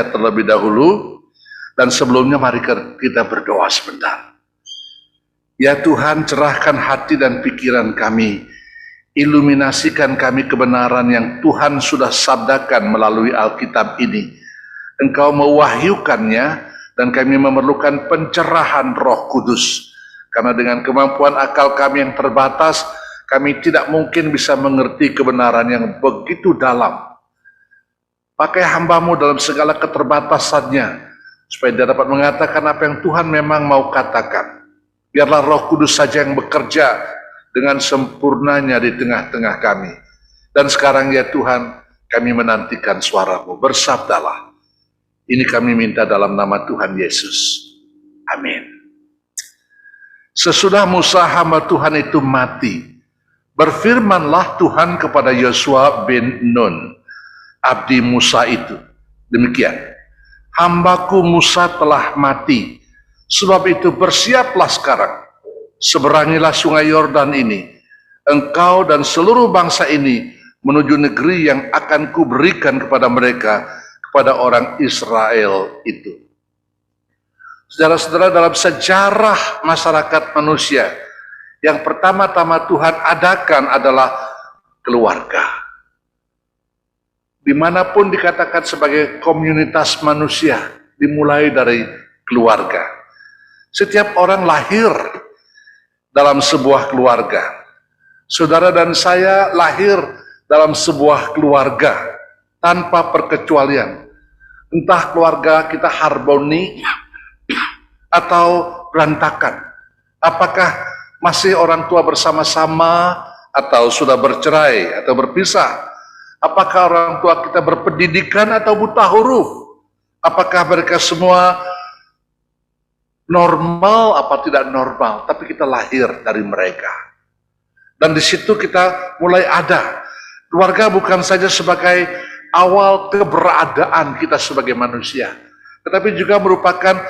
terlebih dahulu, dan sebelumnya mari kita berdoa sebentar. Ya Tuhan, cerahkan hati dan pikiran kami, iluminasikan kami kebenaran yang Tuhan sudah sabdakan melalui Alkitab ini. Engkau mewahyukannya dan kami memerlukan pencerahan Roh Kudus, karena dengan kemampuan akal kami yang terbatas, kami tidak mungkin bisa mengerti kebenaran yang begitu dalam. Pakai hamba-Mu dalam segala keterbatasannya, supaya dia dapat mengatakan apa yang Tuhan memang mau katakan. Biarlah Roh Kudus saja yang bekerja dengan sempurnanya di tengah-tengah kami. Dan sekarang ya Tuhan, kami menantikan suara-Mu. Bersabdalah. Ini kami minta dalam nama Tuhan Yesus. Amin. Sesudah Musa hamba Tuhan itu mati, berfirmanlah Tuhan kepada Yosua bin Nun, abdi Musa itu, demikian, hambaku Musa telah mati, sebab itu bersiaplah sekarang, seberangilah sungai Yordan ini, engkau dan seluruh bangsa ini menuju negeri yang akan kuberikan kepada mereka, kepada orang Israel itu. Saudara-saudara, dalam sejarah masyarakat manusia, yang pertama-tama Tuhan adakan adalah keluarga. Dimanapun dikatakan sebagai komunitas manusia, dimulai dari keluarga. Setiap orang lahir dalam sebuah keluarga. Saudara dan saya lahir dalam sebuah keluarga tanpa perkecualian. Entah keluarga kita harmoni atau berantakan. Apakah masih orang tua bersama-sama atau sudah bercerai atau berpisah? Apakah orang tua kita berpendidikan atau buta huruf? Apakah mereka semua normal apa tidak normal? Tapi kita lahir dari mereka. Dan di situ kita mulai ada. Keluarga bukan saja sebagai awal keberadaan kita sebagai manusia, tetapi juga merupakan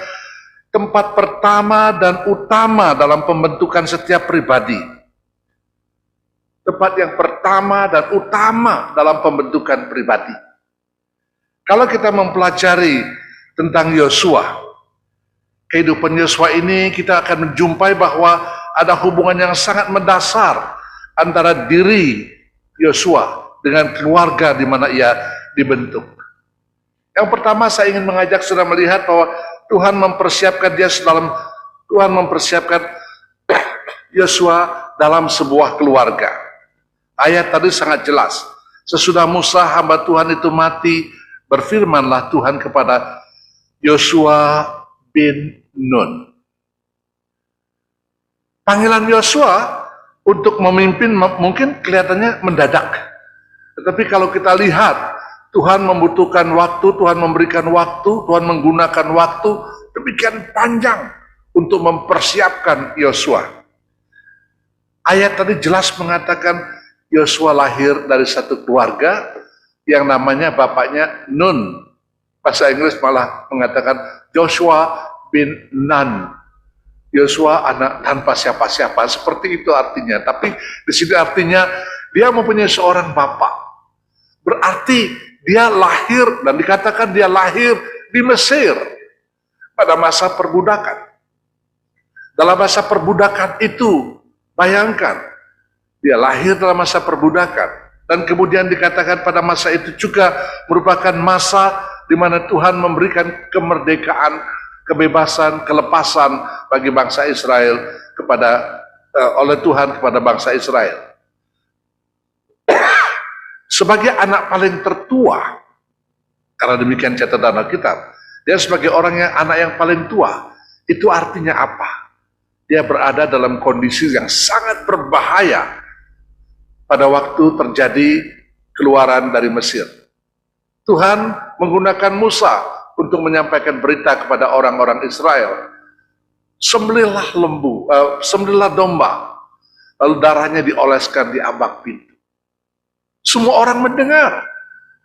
tempat pertama dan utama dalam pembentukan setiap pribadi. Tempat yang pertama dan utama dalam pembentukan pribadi. Kalau kita mempelajari tentang Yosua, kehidupan Yosua ini kita akan menjumpai bahwa ada hubungan yang sangat mendasar antara diri Yosua dengan keluarga di mana ia dibentuk. Yang pertama saya ingin mengajak saudara melihat bahwa Tuhan mempersiapkan Tuhan mempersiapkan Yosua dalam sebuah keluarga. Ayat tadi sangat jelas. Sesudah Musa hamba Tuhan itu mati, berfirmanlah Tuhan kepada Yosua bin Nun. Panggilan Yosua untuk memimpin mungkin kelihatannya mendadak. Tetapi kalau kita lihat, Tuhan membutuhkan waktu, Tuhan memberikan waktu, Tuhan menggunakan waktu demikian panjang untuk mempersiapkan Yosua. Ayat tadi jelas mengatakan Yosua lahir dari satu keluarga yang namanya bapaknya Nun. Bahasa Inggris malah mengatakan Joshua bin Nun. Yosua anak tanpa siapa-siapa, seperti itu artinya. Tapi di sini artinya dia mempunyai seorang bapak. Berarti dia lahir dan dikatakan dia lahir di Mesir pada masa perbudakan. Dalam masa perbudakan itu, bayangkan, dia lahir dalam masa perbudakan. Dan kemudian dikatakan pada masa itu juga merupakan masa di mana Tuhan memberikan kemerdekaan, kebebasan, kelepasan bagi bangsa Israel oleh Tuhan kepada bangsa Israel. Sebagai anak paling tertua, karena demikian catatan Alkitab, dia sebagai anak yang paling tua, itu artinya apa? Dia berada dalam kondisi yang sangat berbahaya pada waktu terjadi keluaran dari Mesir. Tuhan menggunakan Musa untuk menyampaikan berita kepada orang-orang Israel. Sembelihlah sembelihlah domba, lalu darahnya dioleskan di ambak pintu. Semua orang mendengar,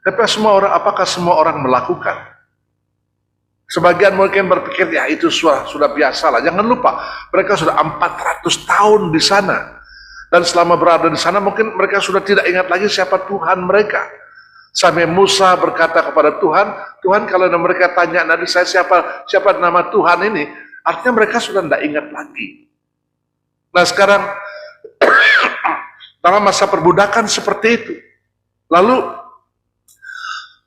tapi apakah semua orang melakukan? Sebagian mungkin berpikir, ya itu sudah biasa lah. Jangan lupa, mereka sudah 400 tahun di sana. Dan selama berada di sana mungkin mereka sudah tidak ingat lagi siapa Tuhan mereka. Sampai Musa berkata kepada Tuhan, Tuhan kalau mereka tanya nanti saya siapa nama Tuhan ini, artinya mereka sudah tidak ingat lagi. Nah sekarang dalam masa perbudakan seperti itu, lalu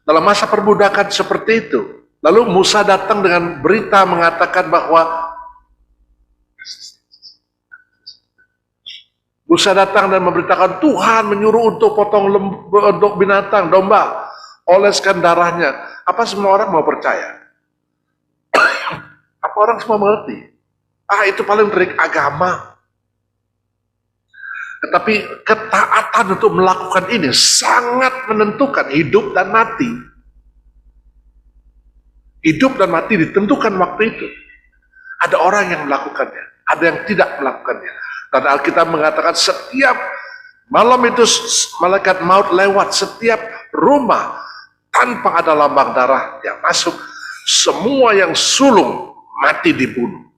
dalam masa perbudakan seperti itu, lalu Musa datang dengan berita mengatakan bahwa Musa datang dan memberitakan Tuhan menyuruh untuk potong untuk binatang, domba, oleskan darahnya. Apa semua orang mau percaya? Apa orang semua mengerti? Itu paling trik agama. Tetapi ketaatan untuk melakukan ini sangat menentukan hidup dan mati. Hidup dan mati ditentukan waktu itu. Ada orang yang melakukannya, ada yang tidak melakukannya. Dan Alkitab mengatakan setiap malam itu malaikat maut lewat setiap rumah tanpa ada lambang darah yang masuk. Semua yang sulung mati dibunuh.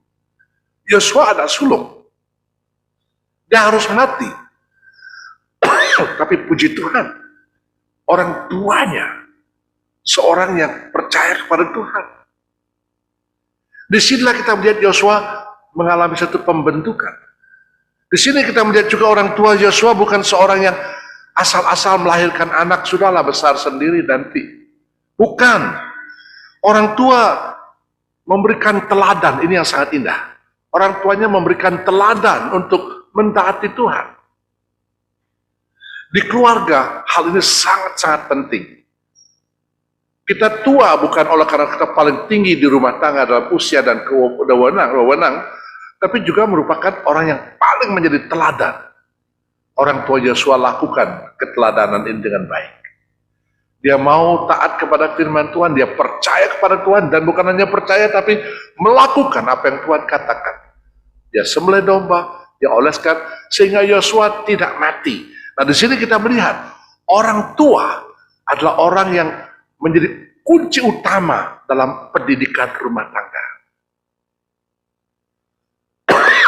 Yosua ada sulung. Dia harus mati. Tapi puji Tuhan, orang tuanya seorang yang percaya kepada Tuhan. Disinilah kita melihat Yosua mengalami satu pembentukan. Di sini kita melihat juga orang tua Yosua bukan seorang yang asal-asal melahirkan anak, sudahlah besar sendiri nanti. Bukan. Orang tua memberikan teladan, ini yang sangat indah. Orang tuanya memberikan teladan untuk mentaati Tuhan. Di keluarga, hal ini sangat-sangat penting. Kita tua bukan oleh karena kita paling tinggi di rumah tangga dalam usia dan wewenang, tapi juga merupakan orang yang paling menjadi teladan. Orang tua Yosua lakukan keteladanan ini dengan baik. Dia mau taat kepada firman Tuhan, dia percaya kepada Tuhan, dan bukan hanya percaya tapi melakukan apa yang Tuhan katakan. Dia sembelih domba, dia oleskan, sehingga Yosua tidak mati. Nah di sini kita melihat, orang tua adalah orang yang menjadi kunci utama dalam pendidikan rumah tangga.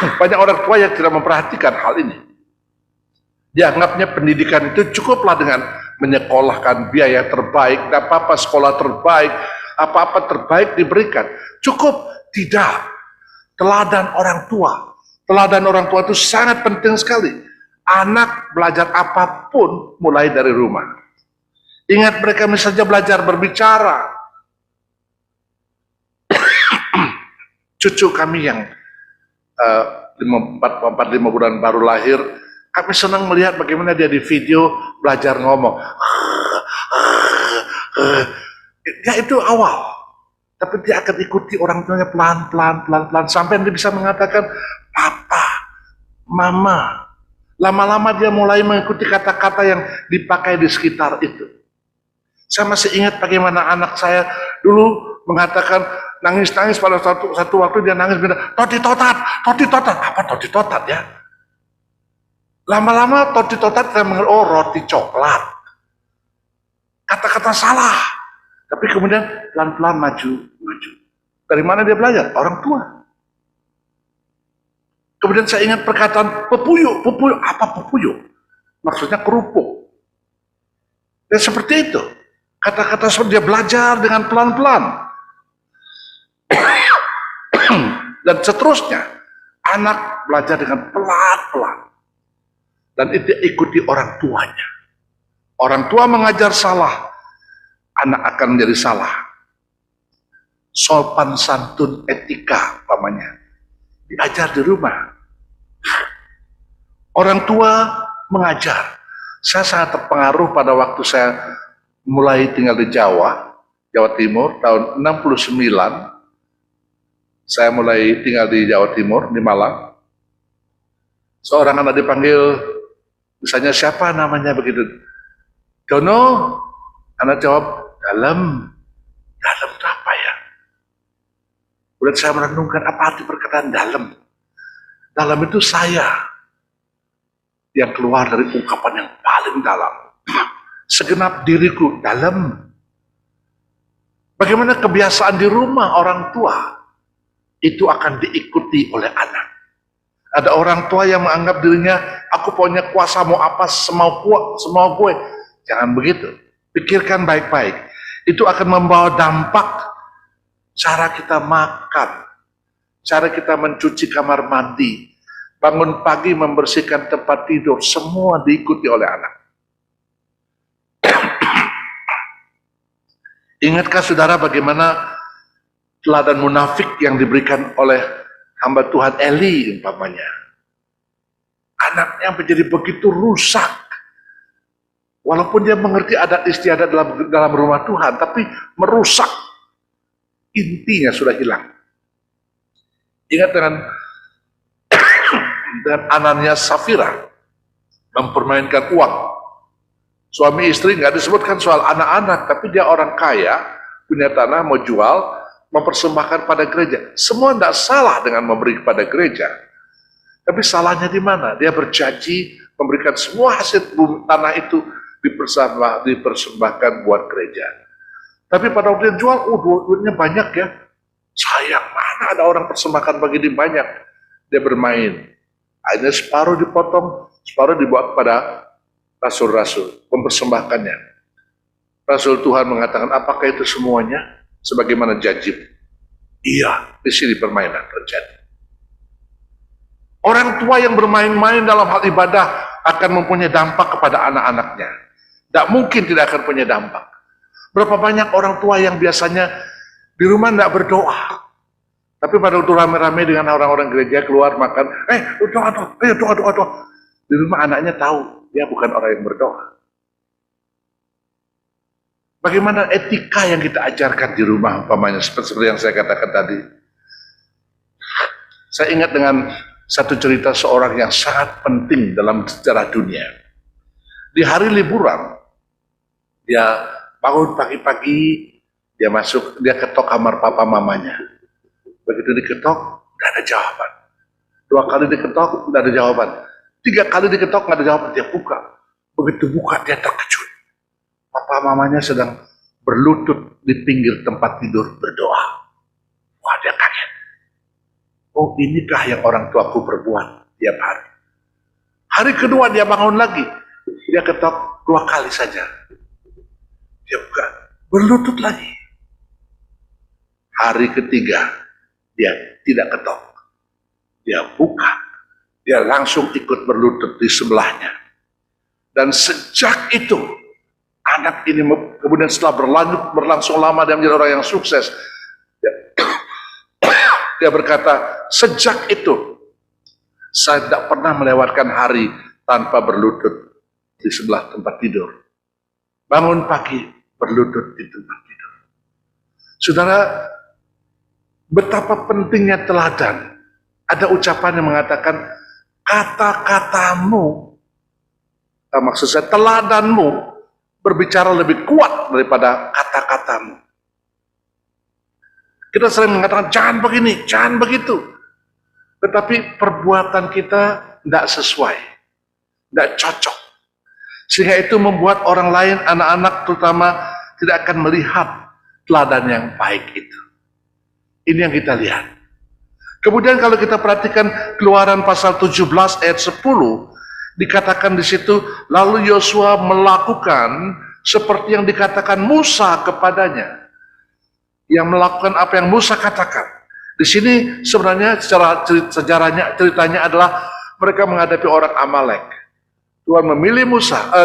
Banyak orang tua yang tidak memperhatikan hal ini. Dianggapnya pendidikan itu cukuplah dengan menyekolahkan biaya terbaik, apa-apa sekolah terbaik, apa-apa terbaik diberikan. Cukup? Tidak. Teladan orang tua. Teladan orang tua itu sangat penting sekali. Anak belajar apapun mulai dari rumah. Ingat mereka misalnya belajar berbicara. Cucu kami yang 4-5 bulan baru lahir, kami senang melihat bagaimana dia di video belajar ngomong. Ya itu awal, tapi dia akan ikuti orang tuanya pelan-pelan sampai dia bisa mengatakan papa, mama. Lama-lama dia mulai mengikuti kata-kata yang dipakai di sekitar itu. Saya masih ingat bagaimana anak saya dulu mengatakan, nangis-nangis pada satu waktu dia nangis bilang, toti totat. Apa toti totat ya? Lama-lama toti totat saya mengerti, oh roti coklat. Kata-kata salah. Tapi kemudian pelan-pelan maju. Dari mana dia belajar? Orang tua. Kemudian saya ingat perkataan pepuyuk. Apa pepuyuk? Maksudnya kerupuk. Dan seperti itu. Kata-kata seperti dia belajar dengan pelan-pelan. Dan seterusnya, anak belajar dengan pelan-pelan. Dan itu ikuti orang tuanya. Orang tua mengajar salah, anak akan menjadi salah. Sopan santun etika, umpamanya, diajar di rumah. Orang tua mengajar. Saya sangat terpengaruh pada waktu saya mulai tinggal di Jawa Timur, tahun 69. Saya mulai tinggal di Jawa Timur, di Malang. Seorang anak dipanggil, misalnya siapa namanya begitu. Dono, anak jawab, Dalem. Dalem itu apa ya? Kemudian saya merenungkan apa arti perkataan dalem. Dalem itu saya. Yang keluar dari ungkapan yang paling dalam. Segenap diriku dalam. Bagaimana kebiasaan di rumah orang tua itu akan diikuti oleh anak. Ada orang tua yang menganggap dirinya, aku punya kuasa mau apa semau gue. Jangan begitu. Pikirkan baik-baik. Itu akan membawa dampak cara kita makan, cara kita mencuci kamar mandi, bangun pagi membersihkan tempat tidur, semua diikuti oleh anak. Ingatkah saudara bagaimana teladan munafik yang diberikan oleh hamba Tuhan Eli umpamanya? Anaknya menjadi begitu rusak. Walaupun dia mengerti adat istiadat dalam rumah Tuhan, tapi merusak. Intinya sudah hilang. Ingat dengan Anania Safira mempermainkan uang. Suami istri nggak disebutkan soal anak-anak, tapi dia orang kaya, punya tanah, mau jual, mempersembahkan pada gereja. Semua tidak salah dengan memberi kepada gereja. Tapi salahnya di mana? Dia berjanji memberikan semua hasil tanah itu dipersembahkan buat gereja. Tapi pada waktu dia jual, duitnya banyak ya. Sayang, mana ada orang persembahkan begini banyak. Dia bermain. Akhirnya separuh dipotong, separuh dibawa kepada rasul-rasul, mempersembahkannya. Rasul Tuhan mengatakan, apakah itu semuanya? Sebagaimana janji. Iya, di sini permainan terjadi. Orang tua yang bermain-main dalam hal ibadah akan mempunyai dampak kepada anak-anaknya. Tidak mungkin tidak akan punya dampak. Berapa banyak orang tua yang biasanya di rumah tidak berdoa. Tapi pada waktu rame-rame dengan orang-orang gereja keluar makan, doa. Di rumah anaknya tahu, dia bukan orang yang berdoa. Bagaimana etika yang kita ajarkan di rumah, umpamanya seperti yang saya katakan tadi. Saya ingat dengan satu cerita seorang yang sangat penting dalam sejarah dunia. Di hari liburan, dia bangun pagi-pagi, dia ketok kamar papa mamanya. Begitu diketok, tidak ada jawaban. 2 kali diketok, tidak ada jawaban. 3 kali diketok, tidak ada jawaban. Dia buka. Begitu buka, dia terkejut. Papa mamanya sedang berlutut di pinggir tempat tidur berdoa. Wah, dia kaget. Oh, inikah yang orang tuaku berbuat tiap hari. Hari kedua dia bangun lagi. Dia ketok 2 kali saja. Dia buka, berlutut lagi. Hari ketiga, dia tidak ketok. Dia buka. Dia langsung ikut berlutut di sebelahnya. Dan sejak itu, anak ini kemudian setelah berlangsung lama dia menjadi orang yang sukses. Dia berkata, sejak itu saya tidak pernah melewatkan hari tanpa berlutut di sebelah tempat tidur. Bangun pagi, berlutut di tempat tidur. Saudara, betapa pentingnya teladan. Ada ucapan yang mengatakan, kata-katamu, maksud saya teladanmu, berbicara lebih kuat daripada kata-katamu. Kita sering mengatakan, jangan begini, jangan begitu. Tetapi perbuatan kita tidak sesuai, tidak cocok. Sehingga itu membuat orang lain, anak-anak terutama, tidak akan melihat teladan yang baik itu. Ini yang kita lihat. Kemudian kalau kita perhatikan Keluaran pasal 17 ayat 10, dikatakan di situ, lalu Yosua melakukan seperti yang dikatakan Musa kepadanya. Yang melakukan apa yang Musa katakan. Di sini sebenarnya secara ceritanya adalah mereka menghadapi orang Amalek. Tuhan memilih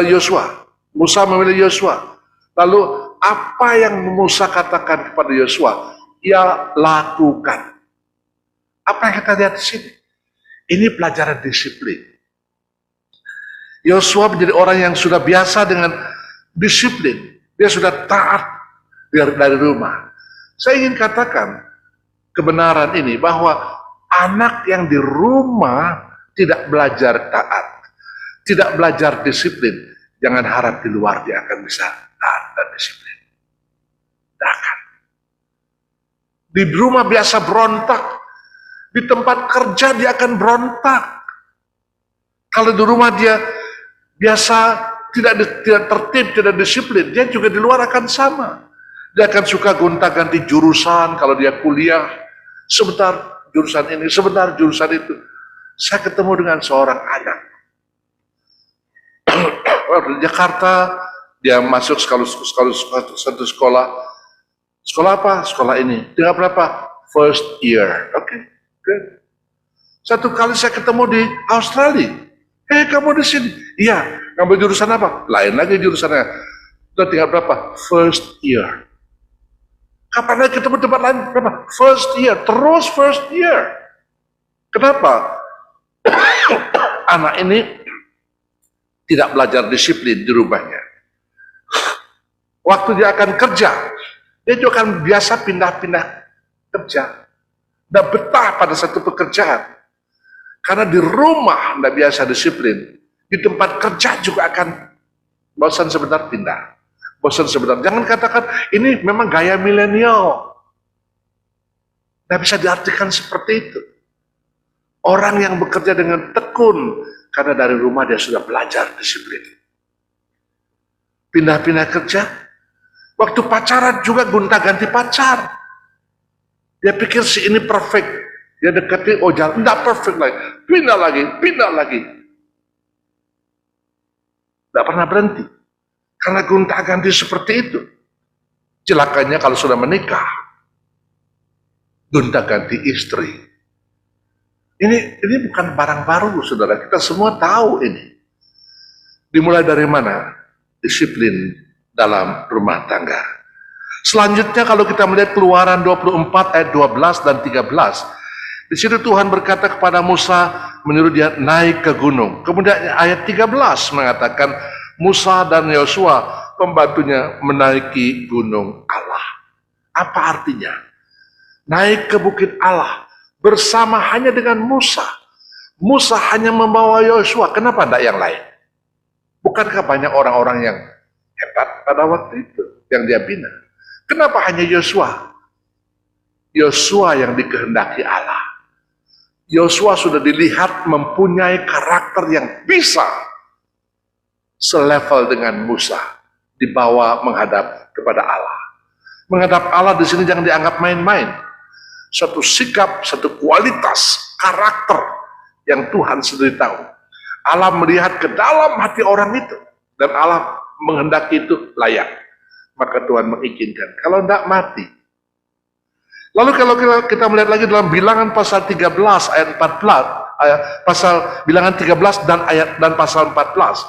Yosua. Musa memilih Yosua. Lalu apa yang Musa katakan kepada Yosua, ia lakukan. Apa yang kita lihat di sini? Ini pelajaran disiplin. Yosua menjadi orang yang sudah biasa dengan disiplin. Dia sudah taat dari rumah. Saya ingin katakan kebenaran ini bahwa anak yang di rumah tidak belajar taat, tidak belajar disiplin, jangan harap di luar dia akan bisa taat dan disiplin. Tidak akan. Di rumah biasa berontak, di tempat kerja dia akan berontak. Kalau di rumah dia biasa tidak tertib, tidak disiplin, dia juga di luar akan sama. Dia akan suka gonta-ganti jurusan kalau dia kuliah. Sebentar jurusan ini, sebentar jurusan itu. Saya ketemu dengan seorang anak. Di Jakarta, Dia masuk satu sekolah. Sekolah apa? Sekolah ini. Tinggal berapa? First year. Oke. Good. Satu kali saya ketemu di Australia. Kamu di sini? Iya. Kamu jurusan apa? Lain lagi jurusannya. Udah tinggal berapa? First year. Kapan lagi ketemu tempat lain? Berapa? First year. Terus first year. Kenapa? Anak ini tidak belajar disiplin di rumahnya. Waktu dia akan kerja, dia juga akan biasa pindah-pindah kerja. Tidak betah pada satu pekerjaan. Karena di rumah tidak biasa disiplin. Di tempat kerja juga akan bosan sebentar pindah. Bosan sebentar. Jangan katakan ini memang gaya milenial. Tidak bisa diartikan seperti itu. Orang yang bekerja dengan tekun, karena dari rumah dia sudah belajar disiplin. Pindah-pindah kerja, waktu pacaran juga gonta-ganti pacar. Dia pikir si ini perfect, dia dekati, oh jangan, tidak perfect lagi, pindah lagi. Tidak pernah berhenti, karena gonta-ganti seperti itu. Celakanya kalau sudah menikah, gonta-ganti istri. Ini bukan barang baru, saudara. Kita semua tahu ini. Dimulai dari mana? Disiplin dalam rumah tangga. Selanjutnya kalau kita melihat Keluaran 24 ayat 12 dan 13. Di situ Tuhan berkata kepada Musa, menyuruh dia naik ke gunung. Kemudian ayat 13 mengatakan, Musa dan Yosua pembantunya menaiki gunung Allah. Apa artinya? Naik ke bukit Allah. Bersama hanya dengan Musa. Musa hanya membawa Yosua. Kenapa tidak yang lain? Bukankah banyak orang-orang yang hebat pada waktu itu yang dia bina? Kenapa hanya Yosua? Yosua yang dikehendaki Allah. Yosua sudah dilihat mempunyai karakter yang bisa selevel dengan Musa, dibawa menghadap kepada Allah. Menghadap Allah di sini jangan dianggap main-main. Satu sikap, satu kualitas karakter yang Tuhan sendiri tahu. Allah melihat ke dalam hati orang itu dan Allah menghendaki itu layak. Maka Tuhan mengizinkan. Kalau tidak mati. Lalu kalau kita melihat lagi dalam Bilangan pasal 13 ayat 14, pasal Bilangan 13 dan pasal 14.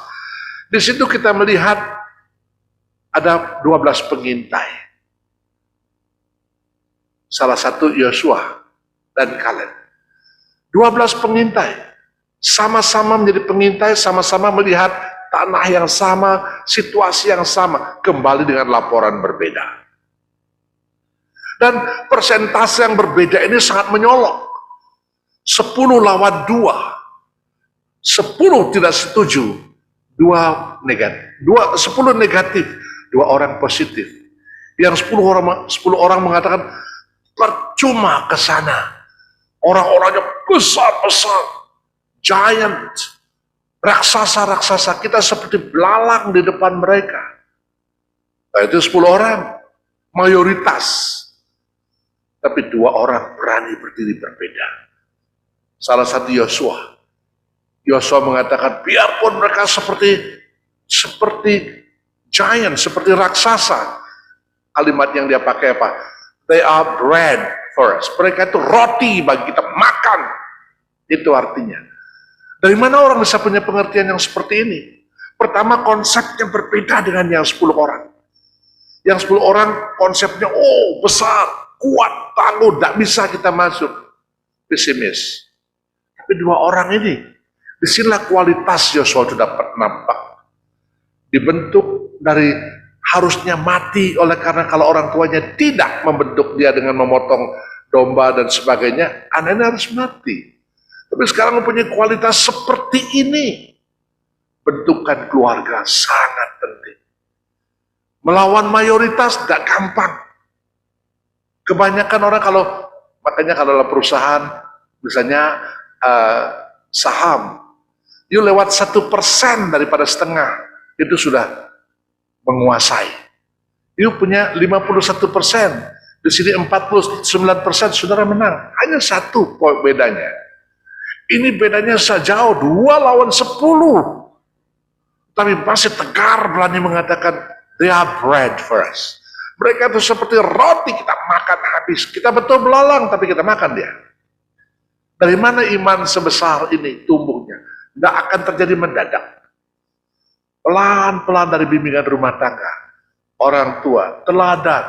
Di situ kita melihat ada 12 pengintai. Salah satu Yosua dan Kaleb. 12 pengintai. Sama-sama menjadi pengintai, sama-sama melihat tanah yang sama, situasi yang sama, kembali dengan laporan berbeda. Dan persentase yang berbeda ini sangat menyolok. 10 lawan 2. 10 tidak setuju, 2 negatif. 10 negatif, 2 orang positif. Yang 10 orang mengatakan, percuma ke sana. Orang-orangnya besar-besar, giant, raksasa-raksasa. Kita seperti belalang di depan mereka. Nah, itu 10 orang, mayoritas. Tapi 2 orang berani berdiri berbeda. Salah satu Yosua. Yosua mengatakan, biarpun mereka seperti giant, seperti raksasa. Kalimat yang dia pakai apa? They are bread for us. Mereka itu roti bagi kita makan. Itu artinya. Dari mana orang bisa punya pengertian yang seperti ini? Pertama, konsepnya berbeda dengan yang 10 orang. Yang 10 orang konsepnya, oh besar, kuat, tangguh, tidak bisa kita masuk. Pesimis. Tapi 2 orang ini, disinilah kualitas Yosua sudah nampak. Dibentuk dari harusnya mati oleh karena kalau orang tuanya tidak membentuk dia dengan memotong domba dan sebagainya, anaknya harus mati. Tapi sekarang mempunyai kualitas seperti ini. Bentukan keluarga sangat penting. Melawan mayoritas tidak gampang. Kebanyakan orang makanya kalau dalam perusahaan, misalnya saham, you lewat 1% daripada setengah, itu sudah menguasai. You punya 51%, di sini 49% saudara menang. Hanya 1 poin bedanya. Ini bedanya sejauh 2 lawan 10. tapi masih tegar berani mengatakan, they are bread for us. Mereka itu seperti roti kita makan habis. Kita betul belalang, tapi kita makan dia. Dari mana iman sebesar ini tumbuhnya? Tidak akan terjadi mendadak. Pelan-pelan dari bimbingan rumah tangga, orang tua, teladan,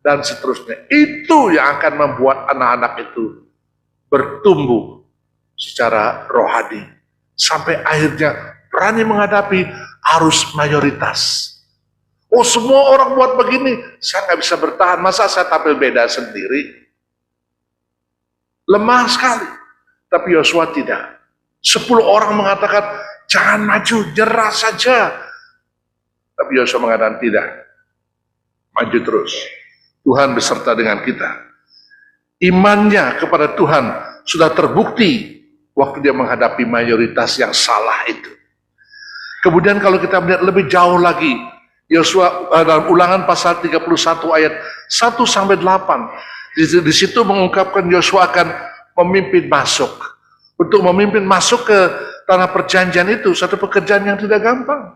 dan seterusnya. Itu yang akan membuat anak-anak itu bertumbuh secara rohani. Sampai akhirnya berani menghadapi arus mayoritas. Oh, semua orang buat begini, saya nggak bisa bertahan. Masa saya tampil beda sendiri? Lemah sekali. Tapi Yosua tidak. 10 orang mengatakan, jangan maju, nyerah saja. Tapi Yosua mengatakan tidak. Maju terus. Tuhan beserta dengan kita. Imannya kepada Tuhan sudah terbukti waktu dia menghadapi mayoritas yang salah itu. Kemudian kalau kita melihat lebih jauh lagi, Yosua dalam Ulangan pasal 31 ayat 1 sampai 8, di situ mengungkapkan Yosua akan memimpin masuk. Untuk memimpin masuk ke tanah perjanjian itu satu pekerjaan yang tidak gampang.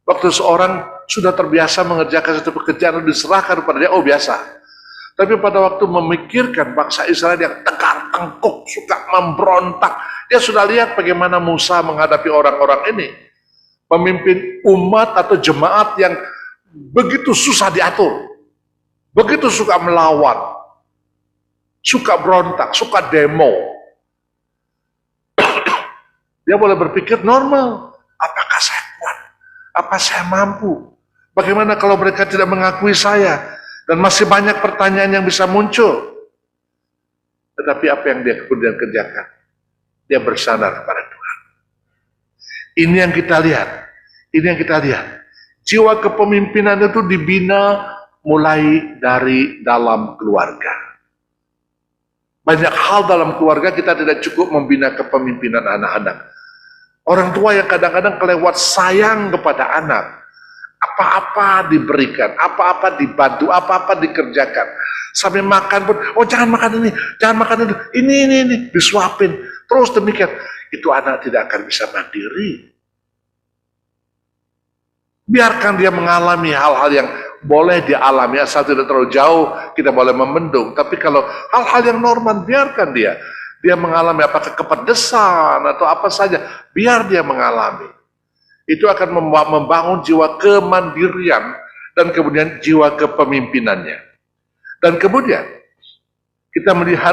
Waktu seorang sudah terbiasa mengerjakan satu pekerjaan dan diserahkan kepada dia, oh biasa. Tapi pada waktu memikirkan bangsa Israel yang tegar tengkuk, suka memberontak, dia sudah lihat bagaimana Musa menghadapi orang-orang ini. Memimpin umat atau jemaat yang begitu susah diatur, begitu suka melawan, suka berontak, suka demo. Dia boleh berpikir normal, apakah saya kuat? Apa saya mampu? Bagaimana kalau mereka tidak mengakui saya? Dan masih banyak pertanyaan yang bisa muncul. Tetapi apa yang dia kemudian kerjakan? Dia bersandar kepada Tuhan. Ini yang kita lihat. Ini yang kita lihat. Jiwa kepemimpinan itu dibina mulai dari dalam keluarga. Banyak hal dalam keluarga kita tidak cukup membina kepemimpinan anak-anak. Orang tua yang kadang-kadang kelewat sayang kepada anak. Apa-apa diberikan, apa-apa dibantu, apa-apa dikerjakan. Sampai makan pun, oh jangan makan ini, jangan makan itu, ini, disuapin. Terus demikian, itu anak tidak akan bisa mandiri. Biarkan dia mengalami hal-hal yang boleh dialami, asal tidak terlalu jauh, kita boleh membendung. Tapi kalau hal-hal yang normal, biarkan dia. Dia mengalami apakah kepedesan atau apa saja, biar dia mengalami. Itu akan membangun jiwa kemandirian dan kemudian jiwa kepemimpinannya. Dan kemudian kita melihat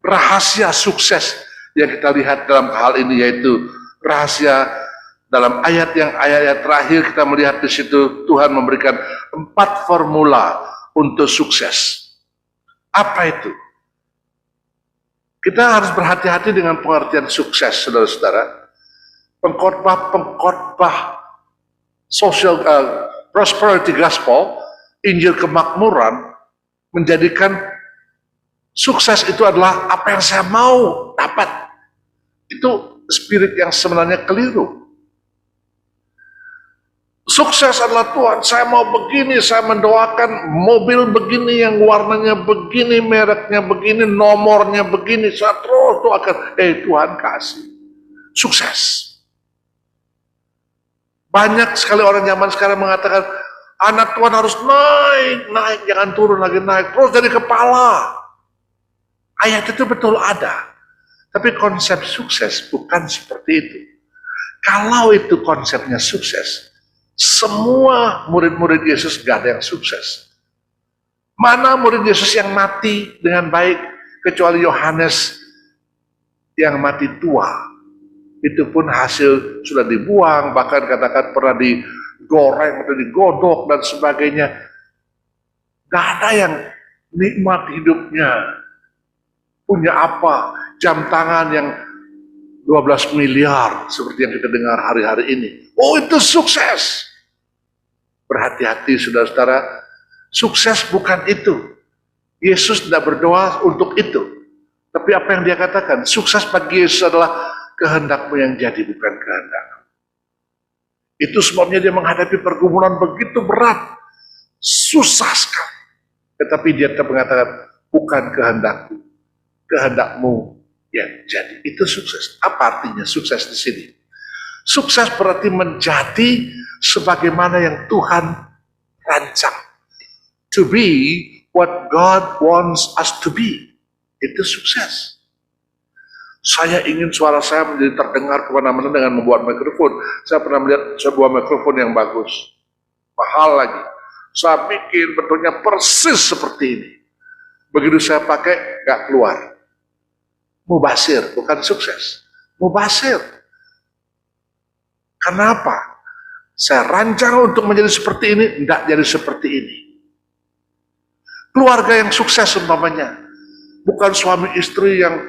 rahasia sukses yang kita lihat dalam hal ini, yaitu rahasia dalam ayat terakhir kita melihat di situ Tuhan memberikan 4 formula untuk sukses. Apa itu? Kita harus berhati-hati dengan pengertian sukses, saudara-saudara. Pengkhotbah social prosperity gospel, Injil kemakmuran, menjadikan sukses itu adalah apa yang saya mau dapat. Itu spirit yang sebenarnya keliru. Sukses adalah Tuhan, saya mau begini, saya mendoakan mobil begini yang warnanya begini, mereknya begini, nomornya begini, saya terus doakan, Tuhan kasih. Sukses. Banyak sekali orang zaman sekarang mengatakan, anak Tuhan harus naik, jangan turun lagi naik, terus jadi kepala. Ayat itu betul ada. Tapi konsep sukses bukan seperti itu. Kalau itu konsepnya sukses, semua murid-murid Yesus gak ada yang sukses. Mana murid Yesus yang mati dengan baik kecuali Yohanes yang mati tua. Itu pun hasil sudah dibuang, bahkan katakan pernah digoreng atau digodok dan sebagainya. Gak ada yang nikmat hidupnya. Punya apa? Jam tangan yang 12 miliar seperti yang kita dengar hari-hari ini. Oh, itu sukses. Berhati-hati saudara-saudara, sukses bukan itu. Yesus tidak berdoa untuk itu. Tapi apa yang dia katakan, sukses bagi Yesus adalah kehendakmu yang jadi, bukan kehendakmu. Itu sebabnya dia menghadapi pergumulan begitu berat, susah sekali. Tetapi dia tetap mengatakan, bukan kehendakku, kehendakmu yang jadi. Itu sukses. Apa artinya sukses di sini? Sukses berarti menjadi sebagaimana yang Tuhan rancang. To be what God wants us to be. Itu sukses. Saya ingin suara saya menjadi terdengar kemana-mana dengan membuat mikrofon. Saya pernah melihat sebuah mikrofon yang bagus. Mahal lagi. Saya bikin bentuknya persis seperti ini. Begitu saya pakai, nggak keluar. Mubasir, bukan sukses. Mubasir. Kenapa? Saya rancang untuk menjadi seperti ini, tidak jadi seperti ini. Keluarga yang sukses umpamanya, bukan suami istri yang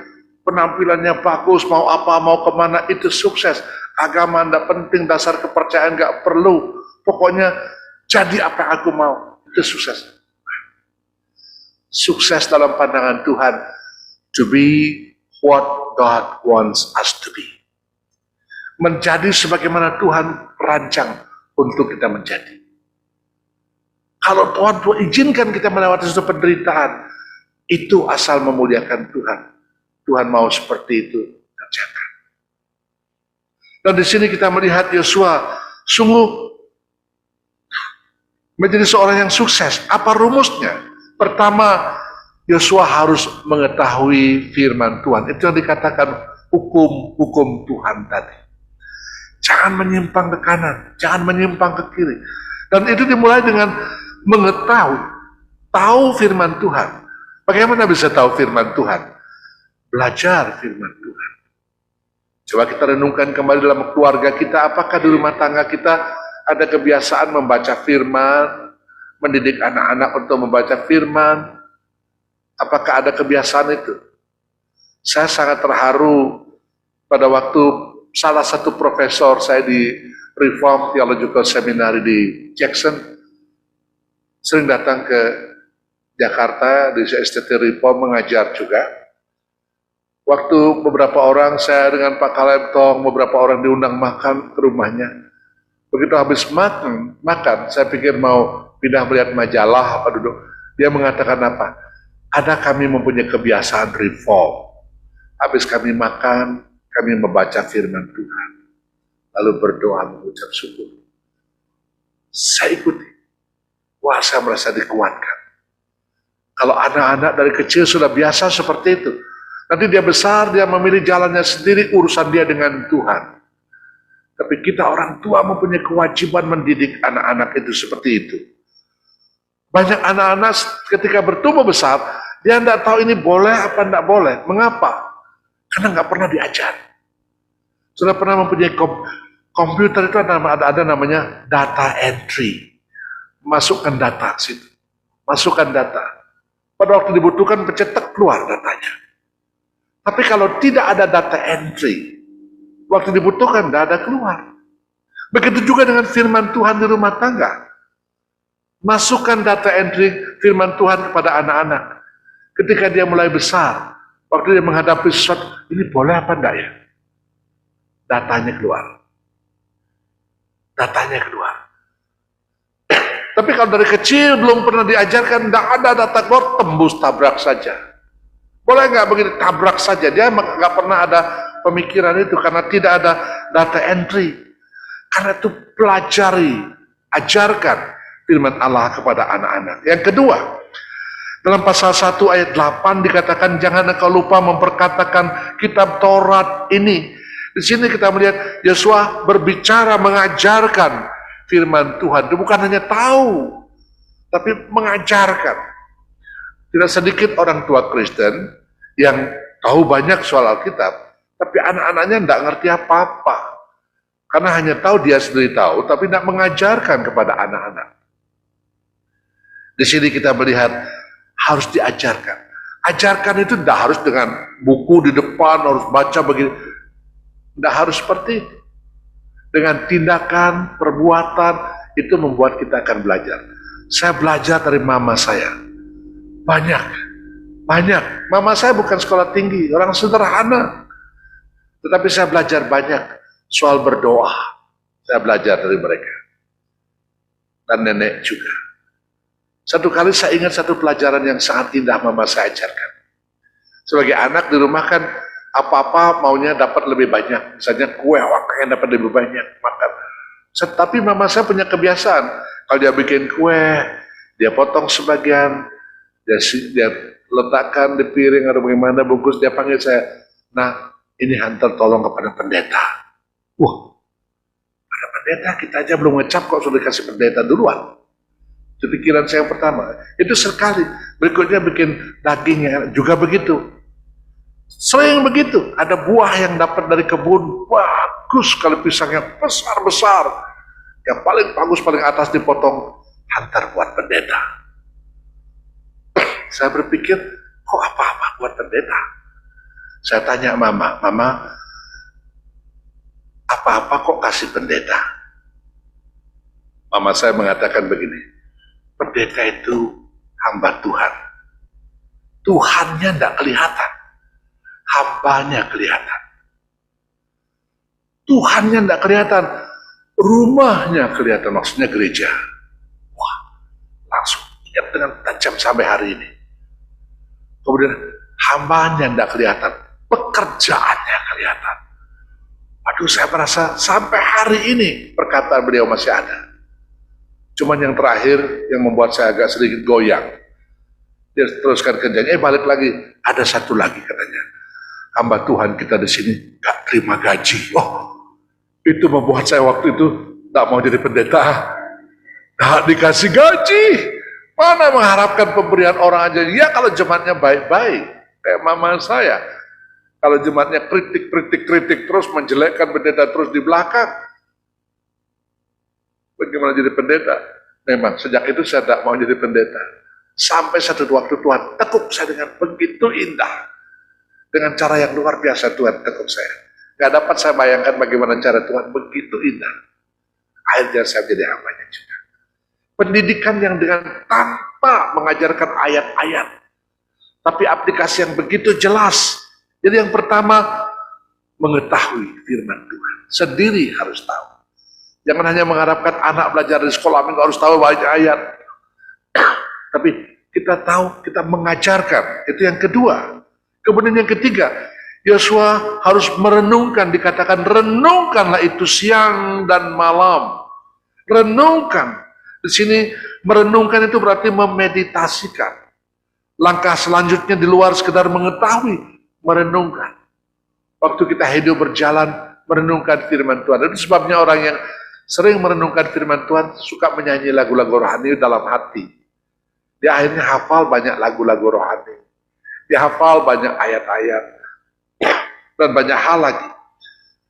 penampilannya bagus, mau apa, mau kemana, itu sukses. Agama tidak penting, dasar kepercayaan nggak perlu. Pokoknya jadi apa yang aku mau, itu sukses. Sukses dalam pandangan Tuhan, to be what God wants us to be. Menjadi sebagaimana Tuhan rancang untuk kita menjadi. Kalau Tuhan izinkan kita melewati suatu penderitaan, itu asal memuliakan Tuhan. Tuhan mau seperti itu kerjakan. Dan di sini kita melihat Yosua sungguh menjadi seorang yang sukses. Apa rumusnya? Pertama, Yosua harus mengetahui firman Tuhan. Itu yang dikatakan hukum-hukum Tuhan tadi. Jangan menyimpang ke kanan, jangan menyimpang ke kiri. Dan itu dimulai dengan mengetahui, tahu firman Tuhan. Bagaimana bisa tahu firman Tuhan? Belajar firman Tuhan. Coba kita renungkan kembali dalam keluarga kita, apakah di rumah tangga kita ada kebiasaan membaca firman, mendidik anak-anak untuk membaca firman? Apakah ada kebiasaan itu? Saya sangat terharu pada waktu salah satu profesor saya di Reformed Theological Seminary di Jackson sering datang ke Jakarta di STT Reformed mengajar juga. Waktu beberapa orang, saya dengan Pak Kaleb Tong, beberapa orang diundang makan ke rumahnya. Begitu habis makan, saya pikir mau pindah melihat majalah apa duduk. Dia mengatakan apa? Ada kami mempunyai kebiasaan reform. Habis kami makan, kami membaca firman Tuhan. Lalu berdoa mengucap syukur. Saya ikuti. Wah, saya merasa dikuatkan. Kalau anak-anak dari kecil sudah biasa seperti itu, nanti dia besar, dia memilih jalannya sendiri, urusan dia dengan Tuhan. Tapi kita orang tua mempunyai kewajiban mendidik anak-anak itu seperti itu. Banyak anak-anak ketika bertumbuh besar, dia tidak tahu ini boleh apa tidak boleh. Mengapa? Karena nggak pernah diajar. Sudah pernah mempunyai komputer itu ada namanya data entry. Masukkan data situ. Masukkan data. Pada waktu dibutuhkan pencetak keluar datanya. Tapi kalau tidak ada data entry, waktu dibutuhkan tidak ada keluar. Begitu juga dengan firman Tuhan di rumah tangga. Masukkan data entry firman Tuhan kepada anak-anak. Ketika dia mulai besar, waktu dia menghadapi sesuatu, ini boleh apa enggak ya? Datanya keluar. Datanya keluar. Tapi kalau dari kecil belum pernah diajarkan, tidak ada data keluar, tembus tabrak saja. Boleh nggak begitu tabrak saja? Dia nggak pernah ada pemikiran itu karena tidak ada data entry. Karena itu pelajari, ajarkan firman Allah kepada anak-anak. Yang kedua, dalam pasal 1 ayat 8 dikatakan jangan engkau lupa memperkatakan kitab Taurat ini. Di sini kita melihat Yosua berbicara mengajarkan firman Tuhan. Itu bukan hanya tahu, tapi mengajarkan. Tidak sedikit orang tua Kristen yang tahu banyak soal Alkitab, tapi anak-anaknya tidak ngerti apa-apa. Karena hanya tahu dia sendiri tahu, tapi tidak mengajarkan kepada anak-anak. Di sini kita melihat harus diajarkan. Ajarkan itu tidak harus dengan buku di depan, harus baca begini. Tidak harus seperti itu. Dengan tindakan, perbuatan, itu membuat kita akan belajar. Saya belajar dari mama saya. Banyak. Mama saya bukan sekolah tinggi, orang sederhana. Tetapi saya belajar banyak soal berdoa. Saya belajar dari mereka. Dan nenek juga. Satu kali saya ingat satu pelajaran yang sangat indah mama saya ajarkan. Sebagai anak di rumah kan Apa-apa maunya dapat lebih banyak. Misalnya kue, pengen dapat lebih banyak makan. Tapi mama saya punya kebiasaan, kalau dia bikin kue, dia potong sebagian, dia letakkan di piring atau bagaimana bungkus, dia panggil saya, nah ini hantar tolong kepada pendeta. Wah, pada pendeta kita aja belum ngecap kok sudah dikasih pendeta duluan. Itu pikiran saya yang pertama. Itu sekali. Berikutnya bikin dagingnya juga begitu. Sering begitu. Ada buah yang dapat dari kebun, bagus sekali pisangnya besar-besar. Yang paling bagus, paling atas dipotong, hantar buat pendeta. Saya berpikir, kok apa-apa buat pendeta? Saya tanya mama, apa-apa kok kasih pendeta? Mama saya mengatakan begini, pendeta itu hamba Tuhan. Tuhannya tidak kelihatan, hambanya kelihatan. Tuhannya tidak kelihatan, rumahnya kelihatan, maksudnya gereja. Wah, langsung ingat dengan tajam sampai hari ini. Kemudian hambanya tidak kelihatan, pekerjaannya kelihatan. Aduh, saya merasa sampai hari ini perkataan beliau masih ada. Cuman yang terakhir yang membuat saya agak sedikit goyang. Dia teruskan kerjanya, balik lagi. Ada satu lagi katanya, hamba Tuhan kita di sini gak terima gaji. Oh, itu membuat saya waktu itu tak mau jadi pendeta. Gak dikasih gaji. Mana mengharapkan pemberian orang aja. Ya kalau jemaatnya baik-baik, kayak mama saya. Kalau jemaatnya kritik terus, menjelekkan pendeta terus di belakang, bagaimana jadi pendeta? Memang sejak itu saya tidak mau jadi pendeta. Sampai satu waktu Tuhan tekuk saya dengan begitu indah. Dengan cara yang luar biasa Tuhan tekuk saya. Gak dapat saya bayangkan bagaimana cara Tuhan begitu indah. Akhirnya saya jadi hambanya juga. Pendidikan yang dengan tanpa mengajarkan ayat-ayat, tapi aplikasi yang begitu jelas. Jadi yang pertama, mengetahui firman Tuhan. Sendiri harus tahu. Jangan hanya mengharapkan anak belajar di sekolah minggu harus tahu banyak ayat. Tapi kita tahu, kita mengajarkan. Itu yang kedua. Kemudian yang ketiga, Yosua harus merenungkan, dikatakan renungkanlah itu siang dan malam. Renungkan. Di sini merenungkan itu berarti memeditasikan. Langkah selanjutnya di luar sekedar mengetahui, merenungkan. Waktu kita hidup berjalan, merenungkan firman Tuhan. Itu sebabnya orang yang sering merenungkan firman Tuhan suka menyanyi lagu-lagu rohani dalam hati. Dia akhirnya hafal banyak lagu-lagu rohani. Dia hafal banyak ayat-ayat. Dan banyak hal lagi.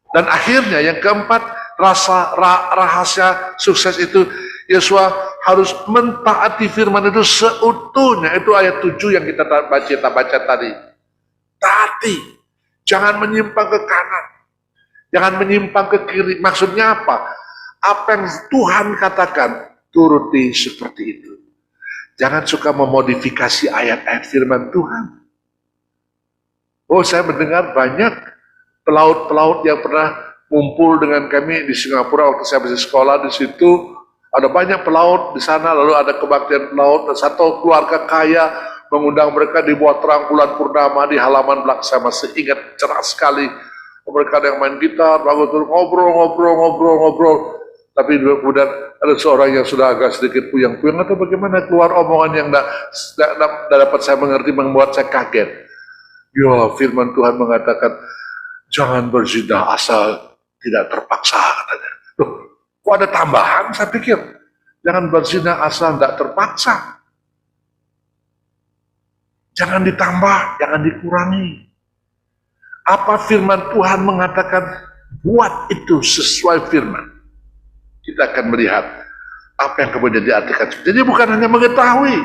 Dan akhirnya yang keempat, rahasia sukses itu, Yosua harus mentaati firman itu seutuhnya. Itu ayat 7 yang kita baca tadi. Taati. Jangan menyimpang ke kanan. Jangan menyimpang ke kiri. Maksudnya apa? Apa yang Tuhan katakan, turuti seperti itu. Jangan suka memodifikasi ayat-ayat firman Tuhan. Oh, saya mendengar banyak pelaut-pelaut yang pernah ngumpul dengan kami di Singapura waktu saya masih sekolah di situ. Ada banyak pelaut di sana, lalu ada kebaktian pelaut, dan satu keluarga kaya mengundang mereka di bawah terang bulan purnama di halaman belakang. Saya masih ingat cerah sekali. Mereka ada yang main gitar, bagus ngobrol. Tapi kemudian ada seorang yang sudah agak sedikit puyeng-puyeng atau bagaimana, keluar omongan yang tidak dapat saya mengerti, membuat saya kaget. Ya, firman Tuhan mengatakan, jangan berzina asal tidak terpaksa, katanya. Loh, kok ada tambahan? Saya pikir, jangan berzina asal tidak terpaksa. Jangan ditambah, jangan dikurangi. Apa firman Tuhan mengatakan, buat itu sesuai firman. Kita akan melihat apa yang kemudian diartikan. Jadi bukan hanya mengetahui,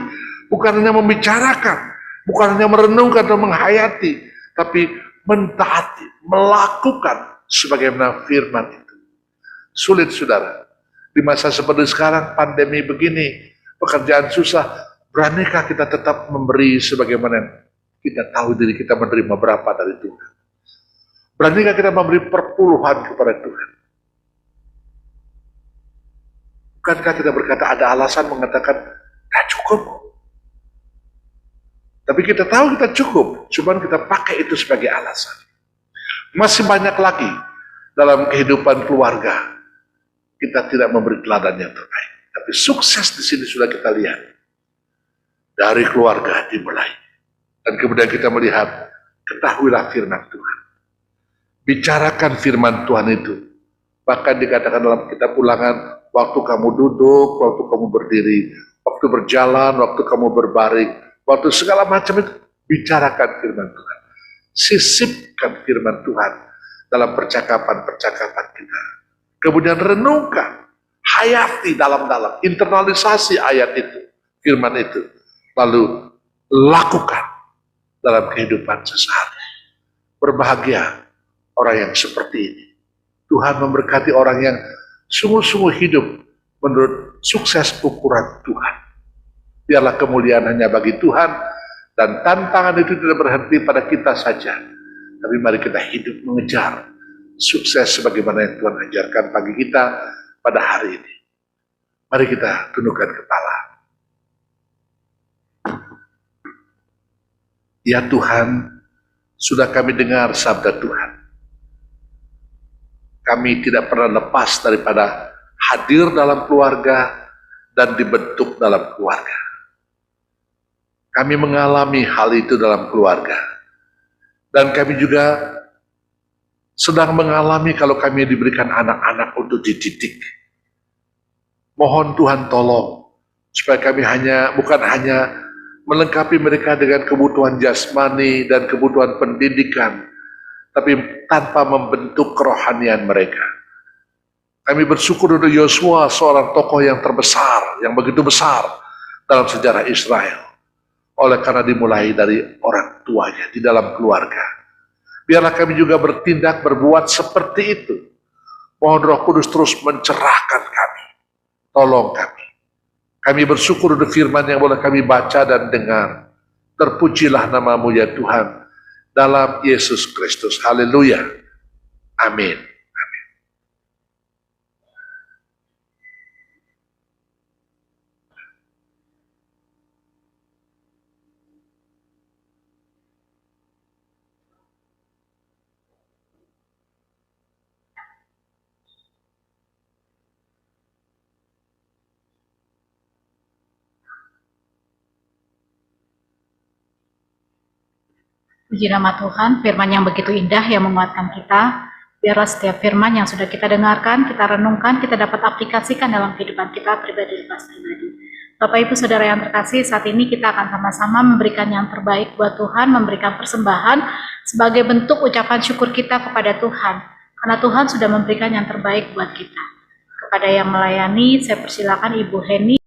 bukan hanya membicarakan, bukan hanya merenungkan atau menghayati, tapi mentaati, melakukan sebagaimana firman itu. Sulit, saudara. Di masa seperti sekarang, pandemi begini, pekerjaan susah, beranikah kita tetap memberi sebagaimana kita tahu diri kita menerima berapa dari Tuhan? Beranikah kita memberi perpuluhan kepada Tuhan? Bukankah kita berkata ada alasan mengatakan, tidak cukup. Tapi kita tahu kita cukup, cuman kita pakai itu sebagai alasan. Masih banyak lagi dalam kehidupan keluarga kita tidak memberi teladan yang terbaik. Tapi sukses di sini sudah kita lihat. Dari keluarga dimulai. Dan kemudian kita melihat, ketahuilah firman Tuhan. Bicarakan firman Tuhan itu. Bahkan dikatakan dalam kitab Ulangan, waktu kamu duduk, waktu kamu berdiri, waktu berjalan, waktu kamu berbaring, waktu segala macam itu, bicarakan firman Tuhan. Sisipkan firman Tuhan dalam percakapan-percakapan kita. Kemudian renungkan, hayati dalam-dalam, internalisasi ayat itu, firman itu. Lalu lakukan dalam kehidupan sehari-hari. Berbahagia orang yang seperti ini. Tuhan memberkati orang yang sungguh-sungguh hidup menurut sukses ukuran Tuhan. Biarlah kemuliaan hanya bagi Tuhan, dan tantangan itu tidak berhenti pada kita saja. Tapi mari kita hidup mengejar sukses sebagaimana yang Tuhan ajarkan bagi kita pada hari ini. Mari kita tundukkan kepala. Ya Tuhan, sudah kami dengar sabda Tuhan. Kami tidak pernah lepas daripada hadir dalam keluarga dan dibentuk dalam keluarga. Kami mengalami hal itu dalam keluarga. Dan kami juga sedang mengalami kalau kami diberikan anak-anak untuk dididik. Mohon Tuhan tolong, supaya kami bukan hanya melengkapi mereka dengan kebutuhan jasmani dan kebutuhan pendidikan, tapi tanpa membentuk kerohanian mereka. Kami bersyukur untuk Yosua, seorang tokoh yang terbesar, yang begitu besar dalam sejarah Israel. Oleh karena dimulai dari orang tuanya di dalam keluarga. Biarlah kami juga bertindak, berbuat seperti itu. Mohon Roh Kudus terus mencerahkan kami. Tolong kami. Kami bersyukur untuk firman yang boleh kami baca dan dengar. Terpujilah nama-Mu ya Tuhan. Dalam Yesus Kristus. Haleluya. Amin. Puji nama Tuhan, firman yang begitu indah yang menguatkan kita. Biarlah setiap firman yang sudah kita dengarkan, kita renungkan, kita dapat aplikasikan dalam kehidupan kita pribadi lepas pribadi. Bapak Ibu Saudara yang terkasih, saat ini kita akan sama-sama memberikan yang terbaik buat Tuhan, memberikan persembahan sebagai bentuk ucapan syukur kita kepada Tuhan. Karena Tuhan sudah memberikan yang terbaik buat kita. Kepada yang melayani, saya persilakan Ibu Heni